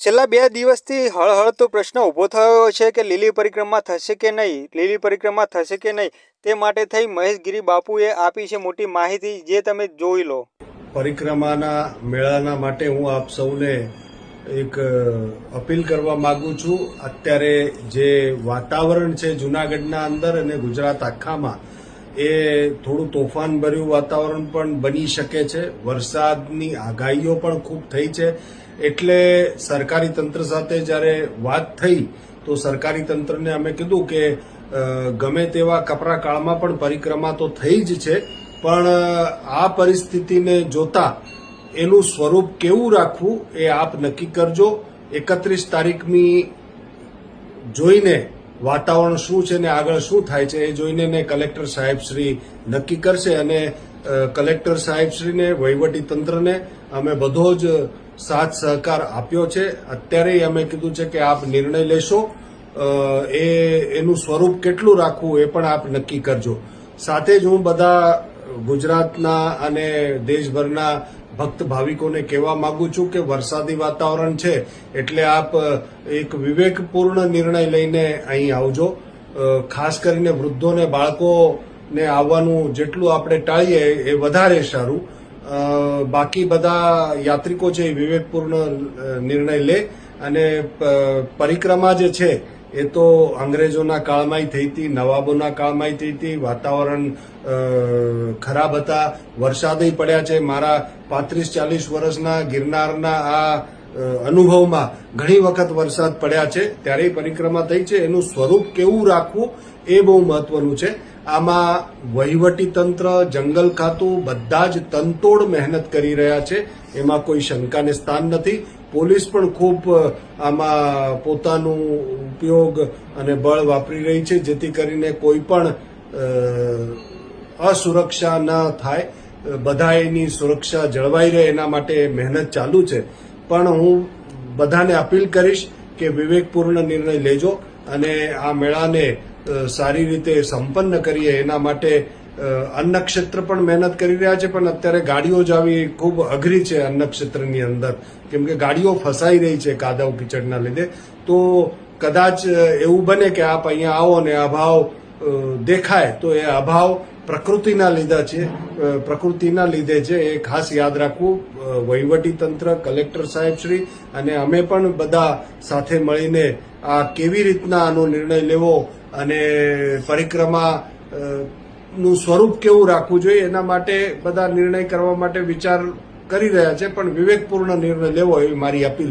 છેલ્લા 2 દિવસથી હળહળતો પ્રશ્ન ઊભો થયો છે કે લીલી પરિક્રમા થશે કે નહીં, લીલી પરિક્રમા થશે કે નહીં, તે માટે થઈ મહેશગીરી બાપુએ આપી છે મોટી માહિતી, જે તમે જોઈ લો। પરિક્રમાના મેળાના માટે હું આપ સૌને એક અપીલ કરવા માંગુ છું। અત્યારે જે વાતાવરણ છે જૂનાગઢના અંદર અને ગુજરાત આખામાં, એ થોડું તોફાનભર્યું વાતાવરણ પણ બની શકે છે। વરસાદની આગાહીઓ પણ ખૂબ થઈ છે, એટલે સરકારી તંત્ર સાથે જ્યારે વાત થઈ તો સરકારી તંત્રને અમે કીધું કે ગમે તેવા કપરા કાળમાં પણ પરિક્રમા તો થઈ જ છે, પણ આ પરિસ્થિતિને જોતા એનું સ્વરૂપ કેવું રાખવું એ આપ નક્કી કરજો। 31 તારીખની જોઈને વાતાવરણ શું છે ને આગળ શું થાય છે એ જોઈને ને કલેક્ટર સાહેબશ્રી નક્કી કરશે, અને કલેક્ટર સાહેબશ્રીને વહીવટી તંત્રને અમે બધો જ સાથ સહકાર આપ્યો છે। અત્યારે અમે કીધું છે કે આપ નિર્ણય લેશો, એનું સ્વરૂપ કેટલું રાખવું એ પણ આપ નક્કી કરજો। સાથે જ હું બધા ગુજરાતના અને દેશભરના ભક્ત ભાવિકોને કહેવા માંગુ છું કે વરસાદી વાતાવરણ છે એટલે આપ એક વિવેકપૂર્ણ નિર્ણય લઈને અહીં આવજો। ખાસ કરીને વૃદ્ધોને બાળકોને આવવાનું જેટલું આપણે ટાળીએ એ વધારે સારું। બાકી બધા યાત્રિકો છે એ વિવેકપૂર્ણ નિર્ણય લે, અને પરિક્રમા જે છે એ તો અંગ્રેજોના કાળમાંય થઈ હતી, નવાબોના કાળમાંય થઈ હતી। વાતાવરણ ખરાબ હતા, વરસાદય પડ્યા છે। મારા 35-40 વર્ષના ગિરનારના આ અનુભવમાં ઘણી વખત વરસાદ પડ્યા છે, ત્યારે પરિક્રમા થઈ છે। એનું સ્વરૂપ કેવું રાખવું એ બહુ મહત્વનું છે। આમાં વહીવટી તંત્ર, જંગલ ખાતું બધા જ તનતોડ મહેનત કરી રહ્યા છે, એમાં કોઈ શંકાને સ્થાન નથી। પોલીસ પણ ખૂબ આમાં પોતાનું ઉપયોગ અને બળ વાપરી રહી છે, જેથી કરીને કોઈ પણ અસુરક્ષા ન થાય, બધા એની સુરક્ષા જળવાઈ રહે એના માટે મહેનત ચાલુ છે। પણ હું બધાને અપીલ કરીશ કે વિવેકપૂર્ણ નિર્ણય લેજો અને આ મેળાને સારી રીતે સંપન્ન કરીએ। એના માટે અન્ન ક્ષેત્ર પણ મહેનત કરી રહ્યા છે, પણ અત્યારે ગાડીઓ જ આવી ખૂબ અઘરી છે અન્ન ક્ષેત્રની અંદર, કેમ કે ગાડીઓ ફસાઈ રહી છે કાદવ કીચડના લીધે। તો કદાચ એવું બને કે આપ અહીંયા આવો ને અભાવ દેખાય તો એ અભાવ પ્રકૃતિના લીધે છે, એ ખાસ યાદ રાખવું। વહીવટી તંત્ર, કલેક્ટર સાહેબશ્રી અને અમે પણ બધા સાથે મળીને આ કેવી રીતના આનો નિર્ણય લેવો અને પરિક્રમા નું સ્વરૂપ કેવું રાખવું જોઈએ એના માટે બધા નિર્ણય કરવા માટે વિચાર કરી રહ્યા છે, પણ વિવેકપૂર્ણ નિર્ણય લેવો એવી મારી અપીલ